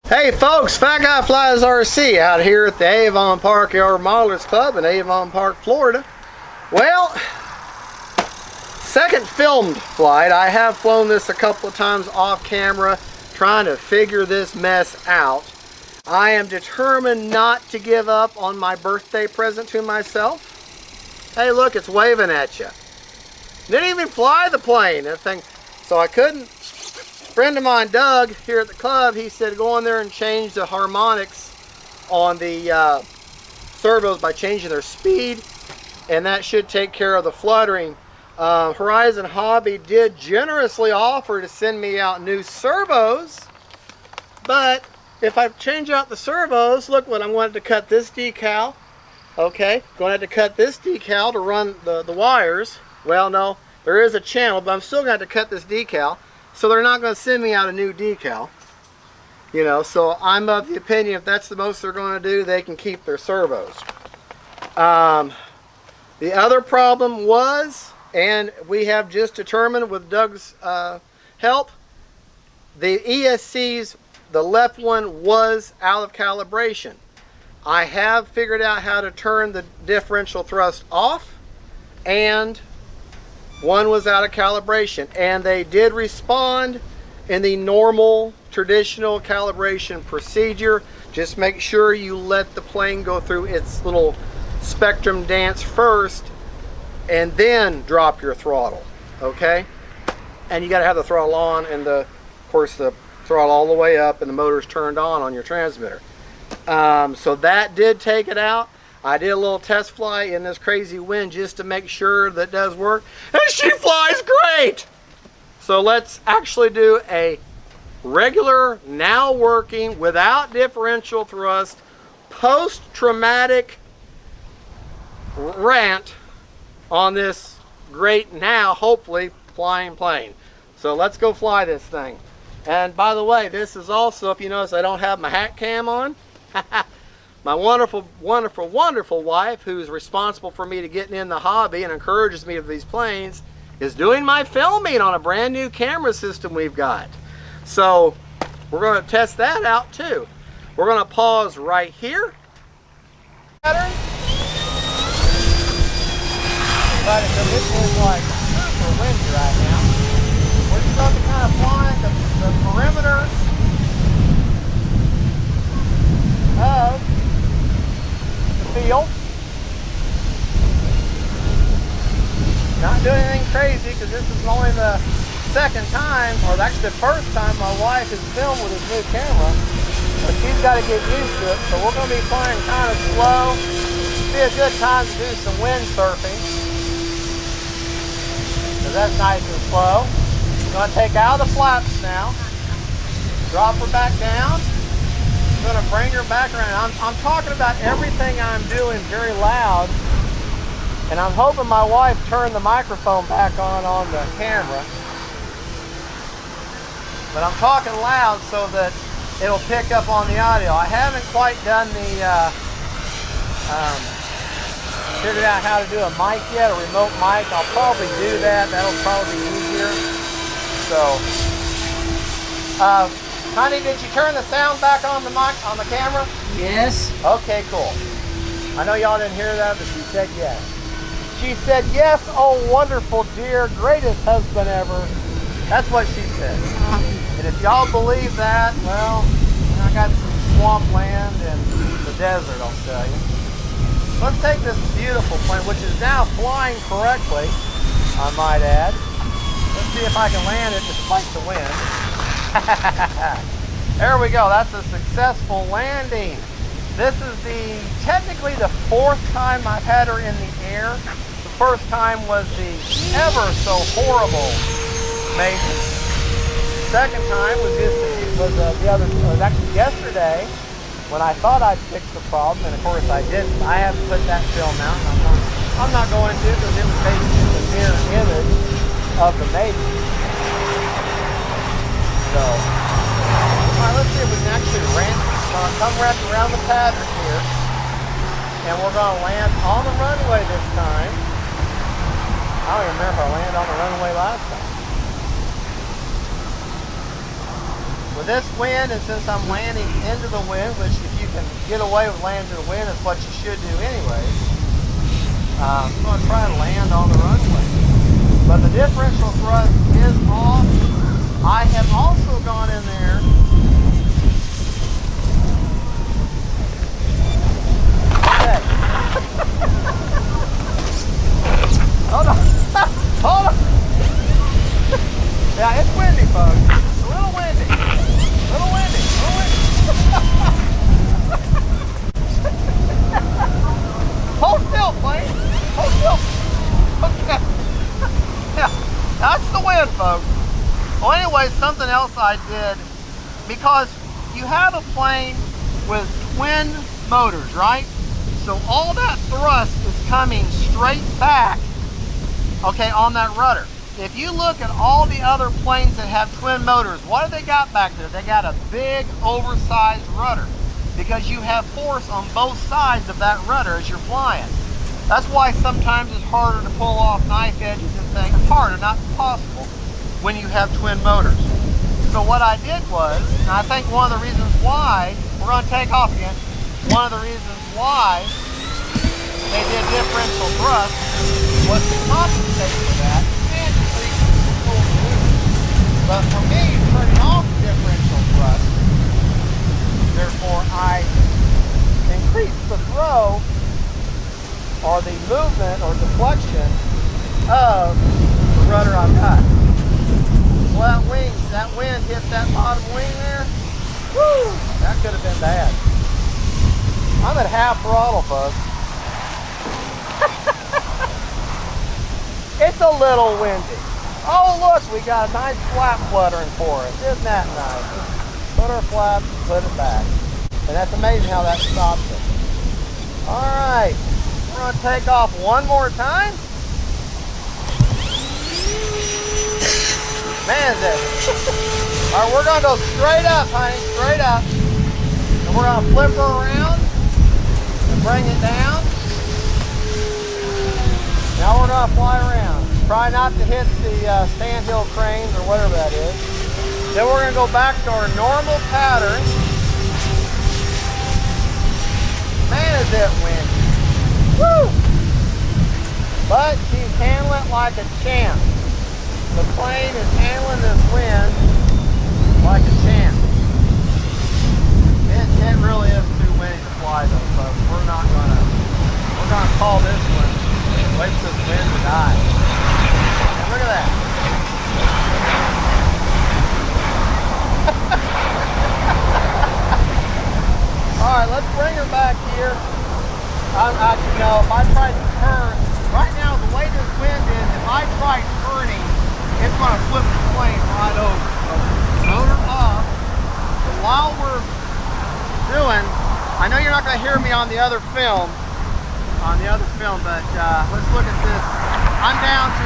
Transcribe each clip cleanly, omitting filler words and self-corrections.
Hey folks, Fat Guy Flies RC out here at the Avon Park Air Modelers Club in Avon Park, Florida. Well, second filmed flight. I have flown this a couple of times off camera trying to figure this mess out. I am determined not to give up on my birthday present to myself. Hey look, it's waving at you. Didn't even fly the plane, that thing. So I couldn't. Friend of mine, Doug, here at the club, he said go in there and change the harmonics on the servos by changing their speed, and that should take care of the fluttering. Horizon Hobby did generously offer to send me out new servos, but if I change out the servos, look what I'm going to cut this decal. Okay, going to have to cut this decal to run the wires. Well, no, there is a channel, but I'm still going to have to cut this decal. So they're not going to send me out a new decal, you know, so I'm of the opinion if that's the most they're going to do, they can keep their servos. The other problem was, and we have just determined with Doug's help, the ESCs, the left one was out of calibration. I have figured out how to turn the differential thrust off, and one was out of calibration, and they did respond in the normal traditional calibration procedure. Just make sure you let the plane go through its little spectrum dance first and then drop your throttle, okay? And you got to have the throttle on and of course the throttle all the way up and the motor's turned on your transmitter. So that did take it out. I did a little test fly in this crazy wind just to make sure that does work, and she flies great. So let's actually do a regular, now working, without differential thrust, post-traumatic rant on this great, now hopefully flying plane. So let's go fly this thing. And by the way, this is also, if you notice, I don't have my hat cam on. My wonderful, wonderful, wonderful wife, who's responsible for me to getting in the hobby and encourages me with these planes, is doing my filming on a brand new camera system we've got. So we're going to test that out too. We're going to pause right here. But it is like super windy right now. We're just going to kind of flying the perimeter of field. Not doing anything crazy because this is only the second time, or actually the first time my wife has filmed with this new camera. But she's got to get used to it, so we're going to be flying kind of slow. Be a good time to do some windsurfing because that's nice and slow. I'm going to take out the flaps now, drop her back down. I'm going to bring her back around. I'm talking about everything I'm doing very loud, and I'm hoping my wife turned the microphone back on the camera. But I'm talking loud so that it'll pick up on the audio. I haven't quite done the figured out how to do a mic yet, a remote mic. I'll probably do that. That'll probably be easier. So honey, did you turn the sound back on the mic, on the camera? Yes. Okay, cool. I know y'all didn't hear that, but she said yes. She said yes, oh wonderful dear, greatest husband ever. That's what she said. And if y'all believe that, well, I got some swamp land and the desert, I'll tell you. Let's take this beautiful plane, which is now flying correctly, I might add. Let's see if I can land it despite the wind. There we go, that's a successful landing. This is technically the fourth time I've had her in the air. The first time was the ever so horrible maintenance. Second time was actually yesterday when I thought I'd fixed the problem, and of course I didn't. I haven't put that film out, and I'm not going to because it was basically the mirror image of the maiden. So, all right, let's see if we can actually come wrapped around the pattern here, and we're going to land on the runway this time. I don't even remember if I landed on the runway last time. With with this wind, and since I'm landing into the wind, which if you can get away with landing into the wind, is what you should do anyways, I'm going to try to land on the runway. But the differential thrust is off. I have also gone in there hold on. Hold on. Yeah, it's windy, folks. It's a little windy. A little windy. A little windy. Hold still, plane. Hold still. Okay. Yeah, that's the wind, folks. Well, anyway, something else I did, because you have a plane with twin motors, right? So all that thrust is coming straight back, okay, on that rudder. If you look at all the other planes that have twin motors, what have they got back there? They got a big, oversized rudder, because you have force on both sides of that rudder as you're flying. That's why sometimes it's harder to pull off knife edges and things. It's harder, not impossible, when you have twin motors. So what I did was, and I think one of the reasons why, we're going to take off again, one of the reasons why they did differential thrust was to compensate for that and increase the control movement. But for me, turning off differential thrust, therefore I increase the throw or the movement or deflection of the rudder I've got. Well, that wind hit that bottom wing there. Woo! That could have been bad. I'm at half throttle, folks. It's a little windy. Oh, look, we got a nice flap fluttering for us. Isn't that nice? Just put our flaps and put it back. And that's amazing how that stops it. All right, we're going to take off one more time. Man, is it. All right, we're going to go straight up, honey, straight up. And we're going to flip her around and bring it down. Now we're going to fly around. Try not to hit the standhill cranes or whatever that is. Then we're going to go back to our normal pattern. Man, is it windy. Woo! But she's handling it like a champ. The plane is handling this wind like a champ. It really is too windy to fly though, folks. We're gonna call this one, wait till the wind to die. And look at that. Alright, let's bring her back here. Actually, no, if I try to turn, right now the way this wind is, if I try turning, it's going to flip the plane right over. So, motor off. And while we're doing, I know you're not going to hear me on the other film, but let's look at this. I'm down to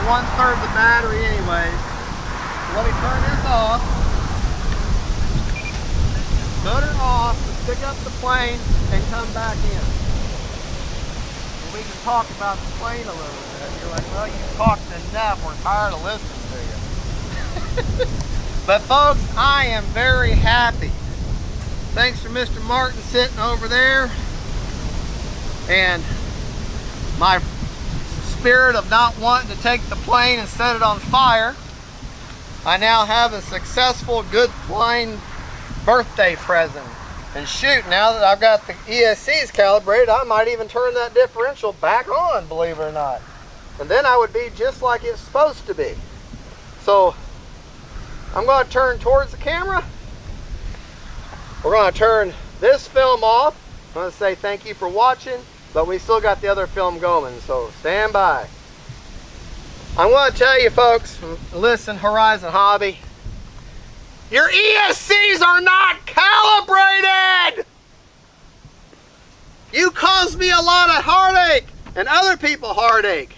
1/3 of the battery anyways. So let me turn this off. Motor off. Let's pick up the plane and come back in. And we can talk about the plane a little bit. You're like, well, you've talked enough. We're tired of listening to you. But folks, I am very happy. Thanks for Mr. Martin sitting over there. And my spirit of not wanting to take the plane and set it on fire. I now have a successful, good flying birthday present. And shoot, now that I've got the ESCs calibrated, I might even turn that differential back on, believe it or not. And then I would be just like it's supposed to be. So I'm going to turn towards the camera. We're going to turn this film off. I'm going to say thank you for watching, but we still got the other film going, so stand by. I'm going to tell you folks, listen, Horizon Hobby, your ESCs are not calibrated! You caused me a lot of heartache and other people heartache.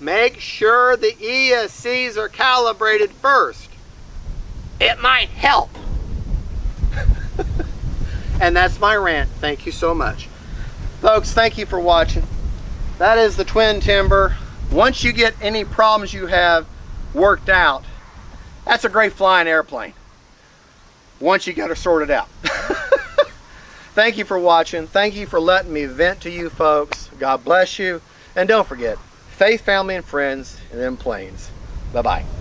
Make sure the ESCs are calibrated first. It might help. And that's my rant. Thank you so much. Folks, thank you for watching. That is the Twin Timber. Once you get any problems you have worked out, that's a great flying airplane. once you got her sorted out. Thank you for watching. Thank you for letting me vent to you folks. God bless you. And don't forget, faith, family, and friends, and them planes. Bye-bye.